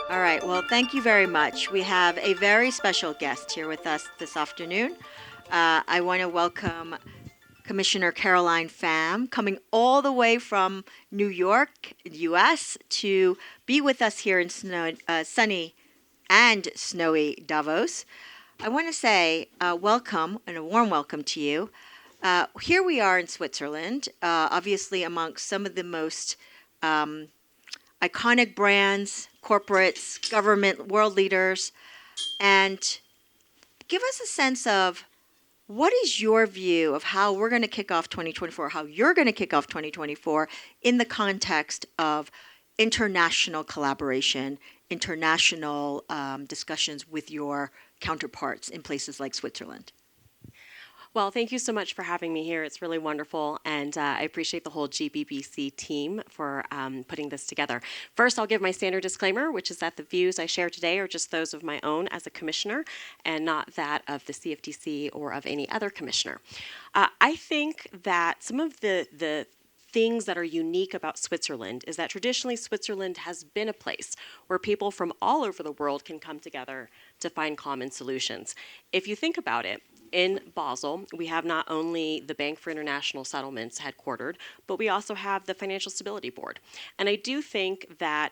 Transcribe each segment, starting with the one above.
All right. Well, thank you very much. We have a very special guest here with us this afternoon. I want to welcome Commissioner Caroline Pham, coming all the way from New York, U.S., to be with us here in sunny and snowy Davos. I want to say welcome and a warm welcome to you. Here we are in Switzerland, obviously amongst some of the most iconic brands, corporates, government, world leaders, and give us a sense of what is your view of how we're going to kick off 2024, how you're going to kick off 2024 in the context of international collaboration, international discussions with your counterparts in places like Switzerland? Well, thank you so much for having me here. It's really wonderful, and I appreciate the whole GBBC team for putting this together. First, I'll give my standard disclaimer, which is that the views I share today are just those of my own as a commissioner and not that of the CFTC or of any other commissioner. I think that some of the things that are unique about Switzerland is that traditionally Switzerland has been a place where people from all over the world can come together to find common solutions. If you think about it, in Basel, we have not only the Bank for International Settlements headquartered, but we also have the Financial Stability Board. And I do think that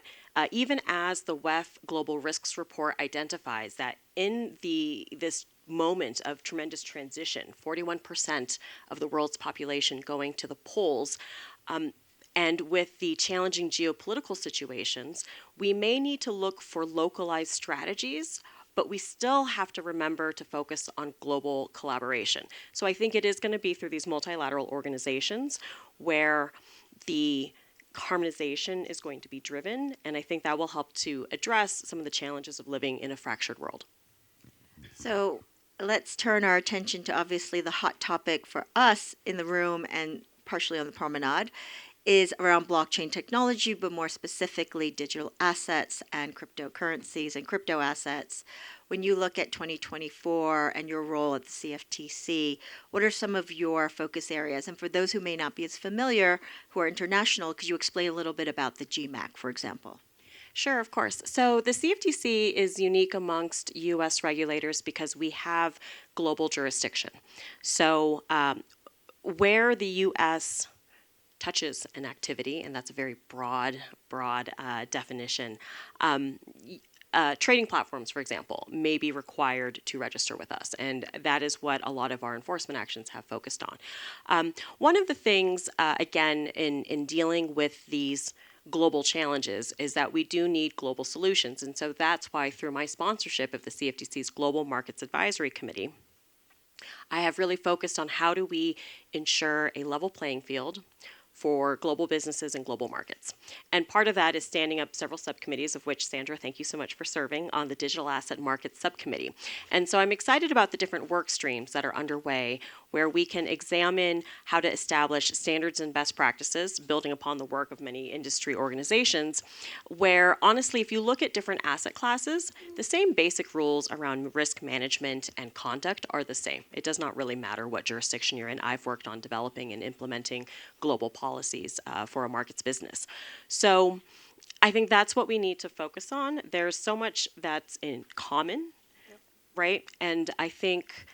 even as the WEF Global Risks Report identifies that in this moment of tremendous transition, 41% of the world's population going to the polls, and with the challenging geopolitical situations, we may need to look for localized strategies, but we still have to remember to focus on global collaboration. So I think it is going to be through these multilateral organizations where the harmonization is going to be driven, and I think that will help to address some of the challenges of living in a fractured world. So let's turn our attention to obviously the hot topic for us in the room and partially on the promenade is around blockchain technology, but more specifically digital assets and cryptocurrencies and crypto assets. When you look at 2024 and your role at the CFTC, what are some of your focus areas? And for those who may not be as familiar, who are international, could you explain a little bit about the GMAC, for example? Sure, of course. So the CFTC is unique amongst U.S. regulators because we have global jurisdiction. So where the U.S. touches an activity, and that's a very broad definition. Trading platforms, for example, may be required to register with us, and that is what a lot of our enforcement actions have focused on. One of the things, again, in dealing with these global challenges is that we do need global solutions, and so that's why through my sponsorship of the CFTC's Global Markets Advisory Committee, I have really focused on how do we ensure a level playing field for global businesses and global markets. And part of that is standing up several subcommittees, of which, Sandra, thank you so much for serving on the Digital Asset Markets Subcommittee. And so I'm excited about the different work streams that are underway where we can examine how to establish standards and best practices, building upon the work of many industry organizations, where honestly, if you look at different asset classes, the same basic rules around risk management and conduct are the same. It does not really matter what jurisdiction you're in. I've worked on developing and implementing global policies for a markets business. So I think that's what we need to focus on. There's so much that's in common, right? And I think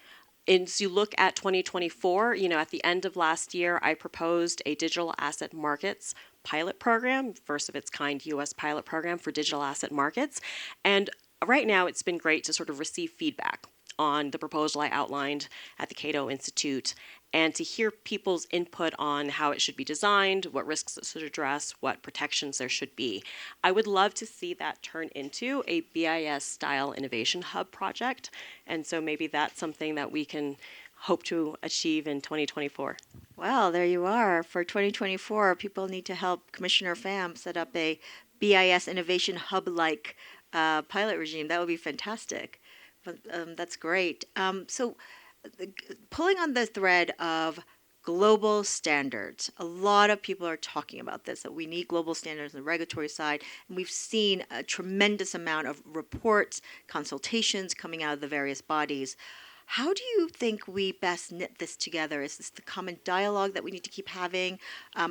as you look at 2024, at the end of last year, I proposed a digital asset markets pilot program, first of its kind U.S. pilot program for digital asset markets. And right now, it's been great to sort of receive feedback on the proposal I outlined at the Cato Institute and to hear people's input on how it should be designed, what risks it should address, what protections there should be. I would love to see that turn into a BIS-style innovation hub project, and so maybe that's something that we can hope to achieve in 2024. Well, there you are. For 2024, people need to help Commissioner Pham set up a BIS innovation hub-like pilot regime. That would be fantastic. That's great. So pulling on the thread of global standards, a lot of people are talking about this, that we need global standards on the regulatory side. And we've seen a tremendous amount of reports, consultations coming out of the various bodies. How do you think we best knit this together? Is this the common dialogue that we need to keep having?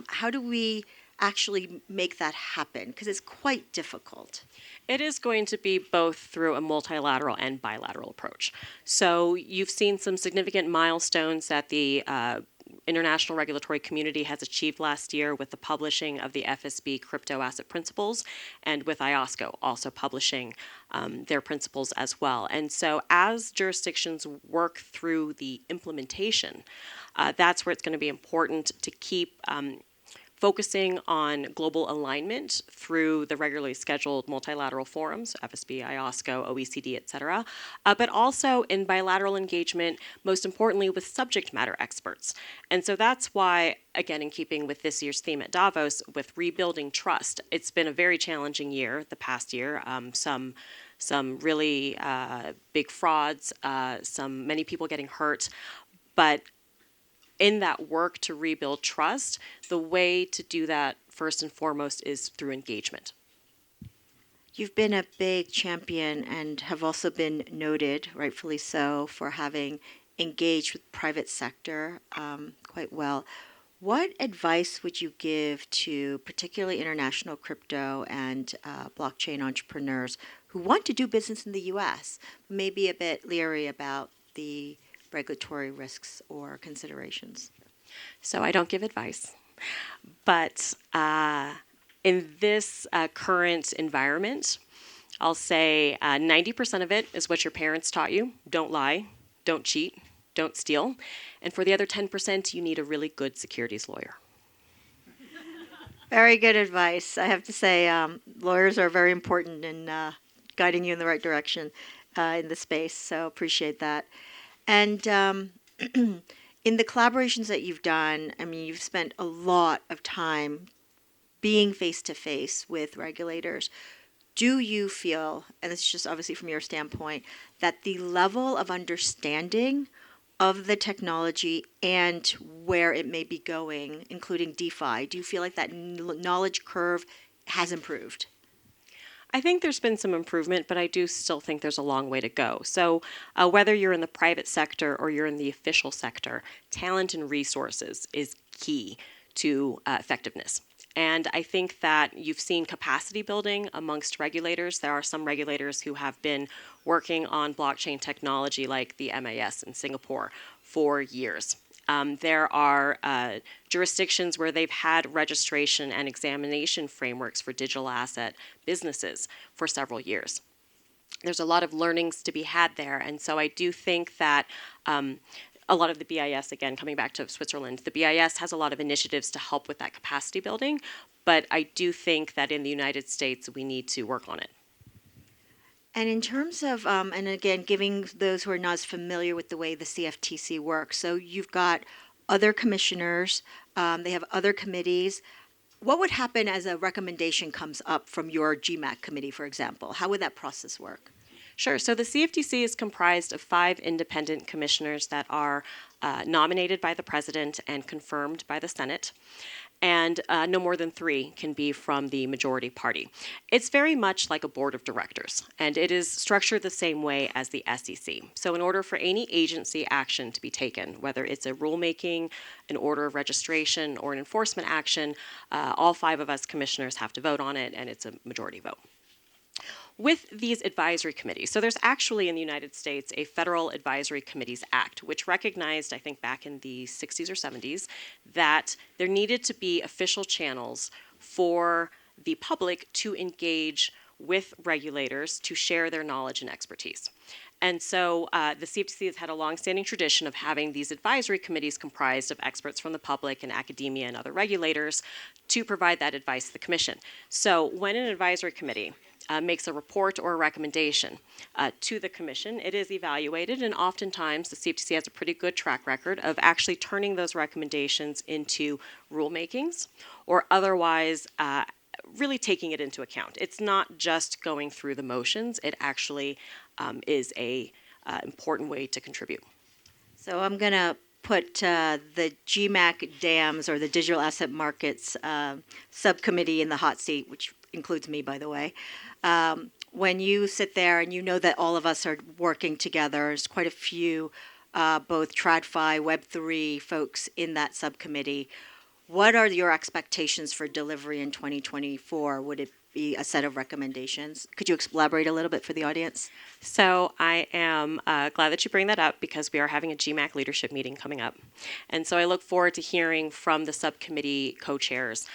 How do we actually make that happen? Because it's quite difficult. It is going to be both through a multilateral and bilateral approach. So you've seen some significant milestones that the international regulatory community has achieved last year with the publishing of the FSB crypto asset principles, and with IOSCO also publishing their principles as well. And so as jurisdictions work through the implementation, that's where it's going to be important to keep focusing on global alignment through the regularly scheduled multilateral forums, FSB, IOSCO, OECD, et cetera, but also in bilateral engagement, most importantly with subject matter experts. And so that's why, again, in keeping with this year's theme at Davos, with rebuilding trust, it's been a very challenging year, the past year. Some really big frauds, many people getting hurt, but in that work to rebuild trust, the way to do that first and foremost is through engagement. You've been a big champion and have also been noted, rightfully so, for having engaged with private sector quite well. What advice would you give to particularly international crypto and blockchain entrepreneurs who want to do business in the U.S., may be a bit leery about the regulatory risks or considerations? So I don't give advice, but in this current environment, I'll say 90% of it is what your parents taught you. Don't lie, don't cheat, don't steal. And for the other 10%, you need a really good securities lawyer. Very good advice. I have to say, lawyers are very important in guiding you in the right direction in the space, so appreciate that. And in the collaborations that you've done, I mean, you've spent a lot of time being face-to-face with regulators. Do you feel, and this is just obviously from your standpoint, that the level of understanding of the technology and where it may be going, including DeFi, do you feel like that knowledge curve has improved? I think there's been some improvement, but I do still think there's a long way to go. So whether you're in the private sector or you're in the official sector, talent and resources is key to effectiveness. And I think that you've seen capacity building amongst regulators. There are some regulators who have been working on blockchain technology, like the MAS in Singapore, for years. There are jurisdictions where they've had registration and examination frameworks for digital asset businesses for several years. There's a lot of learnings to be had there, and so I do think that a lot of the BIS, again, coming back to Switzerland, the BIS has a lot of initiatives to help with that capacity building, but I do think that in the United States, we need to work on it. And in terms of, and again, giving those who are not as familiar with the way the CFTC works, so you've got other commissioners, they have other committees. What would happen as a recommendation comes up from your GMAC committee, for example? How would that process work? Sure. So the CFTC is comprised of 5 independent commissioners that are nominated by the president and confirmed by the Senate. And no more than 3 can be from the majority party. It's very much like a board of directors, and it is structured the same way as the SEC. So in order for any agency action to be taken, whether it's a rulemaking, an order of registration, or an enforcement action, all 5 of us commissioners have to vote on it, and it's a majority vote. With these advisory committees, so there's actually in the United States a Federal Advisory Committees Act, which recognized, I think back in the 60s or 70s, that there needed to be official channels for the public to engage with regulators to share their knowledge and expertise. And so the CFTC has had a longstanding tradition of having these advisory committees comprised of experts from the public and academia and other regulators to provide that advice to the Commission. So when an advisory committee makes a report or a recommendation to the Commission, it is evaluated, and oftentimes the CFTC has a pretty good track record of actually turning those recommendations into rulemakings or otherwise really taking it into account. It's not just going through the motions, it actually is a important way to contribute. So I'm going to put the GMAC DAMS, or the Digital Asset Markets subcommittee, in the hot seat, which includes me, by the way. When you sit there and you know that all of us are working together, there's quite a few both TradFi, Web3 folks in that subcommittee. What are your expectations for delivery in 2024? Would it be a set of recommendations? Could you elaborate a little bit for the audience? So I am glad that you bring that up because we are having a GMAC leadership meeting coming up. And so I look forward to hearing from the subcommittee co-chairs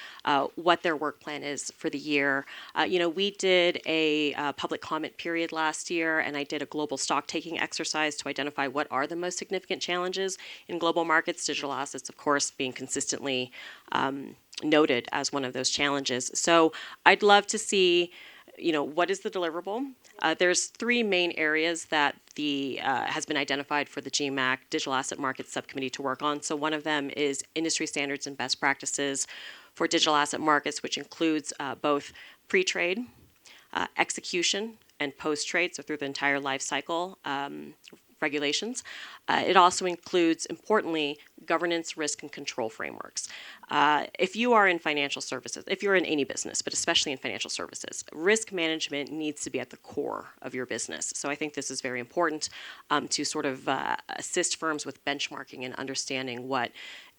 what their work plan is for the year. We did a public comment period last year, and I did a global stock taking exercise to identify what are the most significant challenges in global markets, digital assets, of course, being consistently noted as one of those challenges. So I'd love to see, what is the deliverable? There's three main areas that the has been identified for the GMAC Digital Asset Markets Subcommittee to work on. So one of them is industry standards and best practices for digital asset markets, which includes both pre-trade, execution, and post-trade, so through the entire life cycle regulations. It also includes, importantly, governance, risk, and control frameworks. If you are in financial services, if you're in any business, but especially in financial services, risk management needs to be at the core of your business. So I think this is very important to sort of assist firms with benchmarking and understanding what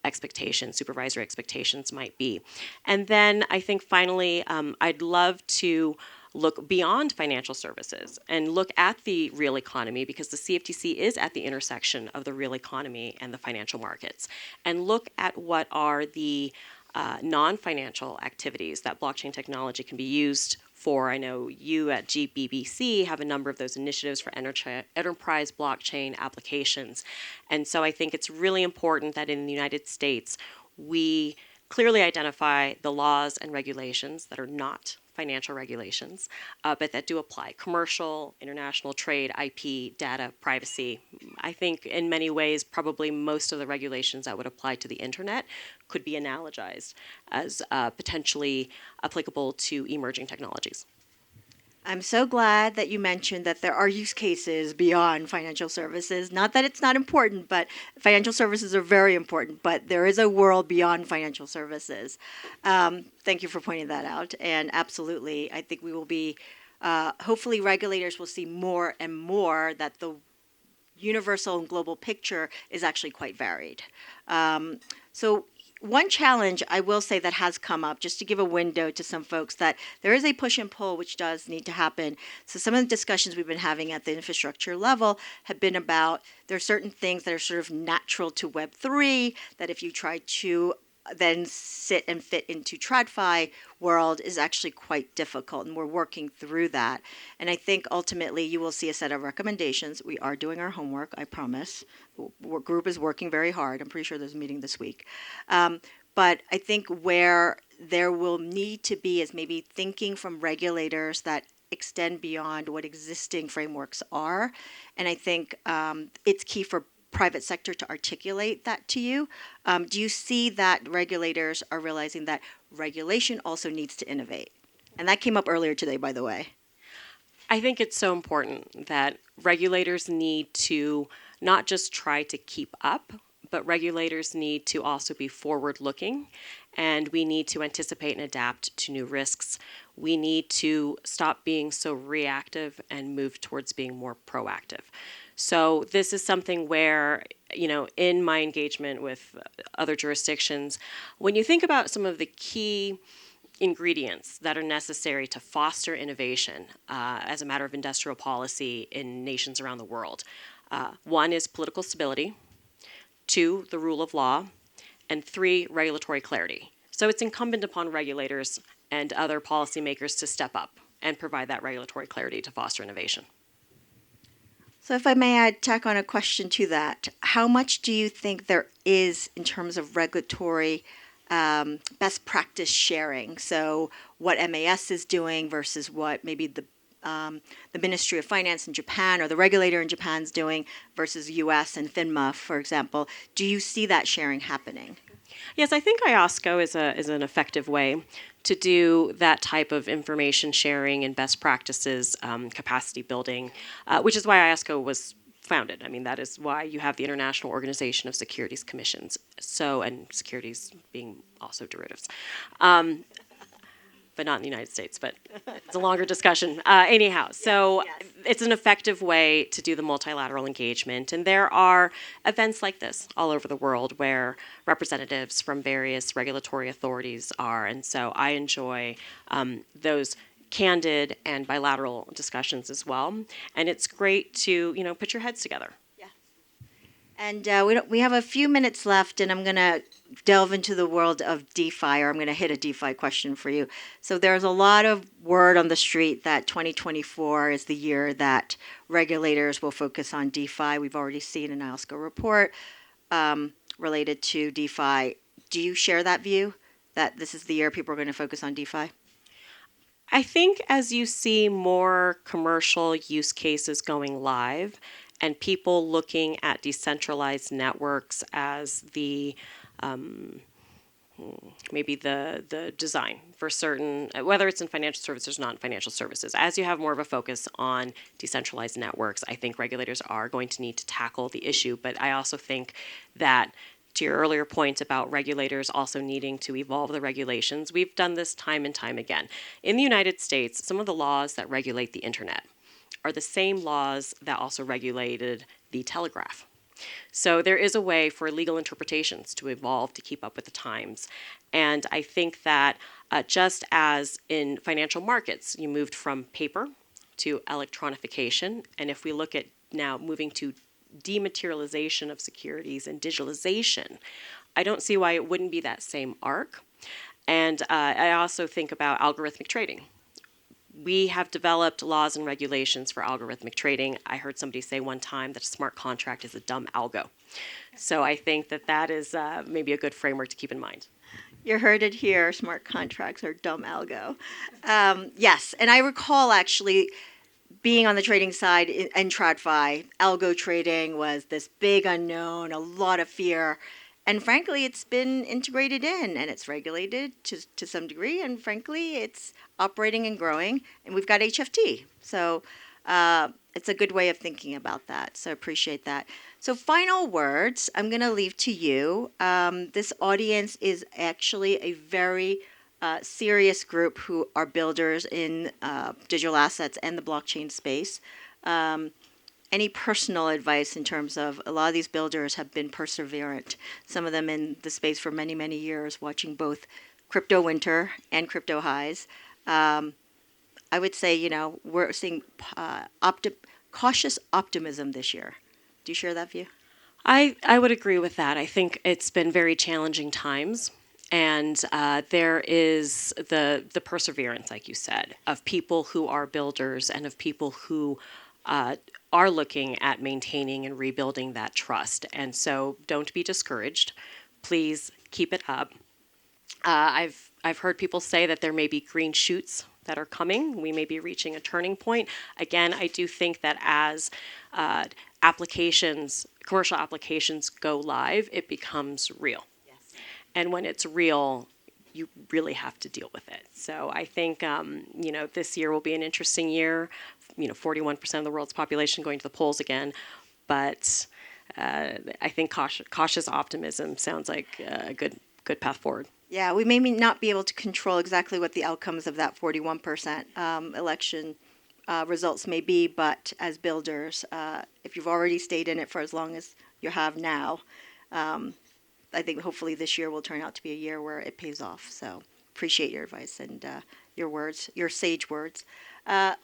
expectations, supervisory expectations might be. And then I think finally, I'd love to look beyond financial services and look at the real economy, because the CFTC is at the intersection of the real economy and the financial markets, and look at what are the non-financial activities that blockchain technology can be used for. I know you at GBBC have a number of those initiatives for enterprise blockchain applications. And so I think it's really important that in the United States, we clearly identify the laws and regulations that are not financial regulations, but that do apply. Commercial, international trade, IP, data, privacy. I think in many ways, probably most of the regulations that would apply to the internet could be analogized as potentially applicable to emerging technologies. I'm so glad that you mentioned that there are use cases beyond financial services. Not that it's not important, but financial services are very important, but there is a world beyond financial services. Thank you for pointing that out. And absolutely, I think we will be, hopefully, regulators will see more and more that the universal and global picture is actually quite varied. So one challenge I will say that has come up, just to give a window to some folks, that there is a push and pull which does need to happen. So some of the discussions we've been having at the infrastructure level have been about there are certain things that are sort of natural to Web3 that if you try to then sit and fit into TradFi world is actually quite difficult, and we're working through that. And I think ultimately you will see a set of recommendations. We are doing our homework, I promise. The group is working very hard. I'm pretty sure there's a meeting this week. But I think where there will need to be is maybe thinking from regulators that extend beyond what existing frameworks are. And I think it's key for private sector to articulate that to you. Do you see that regulators are realizing that regulation also needs to innovate? And that came up earlier today, by the way. I think it's so important that regulators need to not just try to keep up, but regulators need to also be forward-looking, and we need to anticipate and adapt to new risks. We need to stop being so reactive and move towards being more proactive. So this is something where, in my engagement with other jurisdictions, when you think about some of the key ingredients that are necessary to foster innovation as a matter of industrial policy in nations around the world, one is political stability, two, the rule of law, and three, regulatory clarity. So it's incumbent upon regulators and other policymakers to step up and provide that regulatory clarity to foster innovation. So if I may add, tack on a question to that, how much do you think there is in terms of regulatory best practice sharing? So what MAS is doing versus what maybe the Ministry of Finance in Japan or the regulator in Japan is doing versus US and FINMA, for example. Do you see that sharing happening? Yes, I think IOSCO is an effective way to do that type of information sharing and best practices, capacity building, which is why IOSCO was founded. I mean, that is why you have the International Organization of Securities Commissions, and securities being also derivatives. but not in the United States, but it's a longer discussion. Anyhow, so yes. it's an effective way to do the multilateral engagement. And there are events like this all over the world where representatives from various regulatory authorities are. And so I enjoy those candid and bilateral discussions as well. And it's great to, put your heads together. And we have a few minutes left, and I'm going to delve into the world of DeFi, or I'm going to hit a DeFi question for you. So there's a lot of word on the street that 2024 is the year that regulators will focus on DeFi. We've already seen an IOSCO report related to DeFi. Do you share that view, that this is the year people are going to focus on DeFi? I think as you see more commercial use cases going live and people looking at decentralized networks as the maybe the design for certain, whether it's in financial services or not in financial services, as you have more of a focus on decentralized networks, I think regulators are going to need to tackle the issue. But I also think that, to your earlier point about regulators also needing to evolve the regulations, we've done this time and time again. In the United States, some of the laws that regulate the internet are the same laws that also regulated the telegraph. So there is a way for legal interpretations to evolve to keep up with the times. And I think that just as in financial markets, you moved from paper to electronification, and if we look at now moving to dematerialization of securities and digitalization, I don't see why it wouldn't be that same arc. And I also think about algorithmic trading. We have developed laws and regulations for algorithmic trading. I heard somebody say one time that a smart contract is a dumb algo. So I think that that is maybe a good framework to keep in mind. You heard it here. Smart contracts are dumb algo. Yes, and I recall actually being on the trading side in TradFi. Algo trading was this big unknown, a lot of fear. And frankly, it's been integrated in and it's regulated to some degree. And frankly, it's operating and growing. And we've got HFT. So it's a good way of thinking about that. So I appreciate that. So final words, I'm going to leave to you. This audience is actually a very serious group who are builders in digital assets and the blockchain space. Any personal advice in terms of a lot of these builders have been perseverant, some of them in the space for many, many years, watching both crypto winter and crypto highs. I would say, we're seeing cautious optimism this year. Do you share that view? I would agree with that. I think it's been very challenging times. And there is the perseverance, like you said, of people who are builders and of people who are looking at maintaining and rebuilding that trust. And so don't be discouraged. Please keep it up. I've heard people say that there may be green shoots that are coming. We may be reaching a turning point. Again, I do think that as commercial applications go live, it becomes real. And when it's real, you really have to deal with it. So I think, this year will be an interesting year. 41% of the world's population going to the polls again. But I think cautious optimism sounds like a good path forward. Yeah, we may not be able to control exactly what the outcomes of that 41% election results may be, but as builders, if you've already stayed in it for as long as you have now, I think hopefully this year will turn out to be a year where it pays off. So appreciate your advice and your words, your sage words.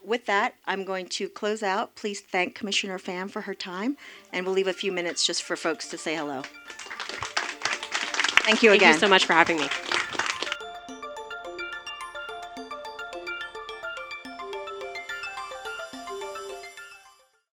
With that, I'm going to close out. Please thank Commissioner Pham for her time, and we'll leave a few minutes just for folks to say hello. Thank you again. Thank you so much for having me.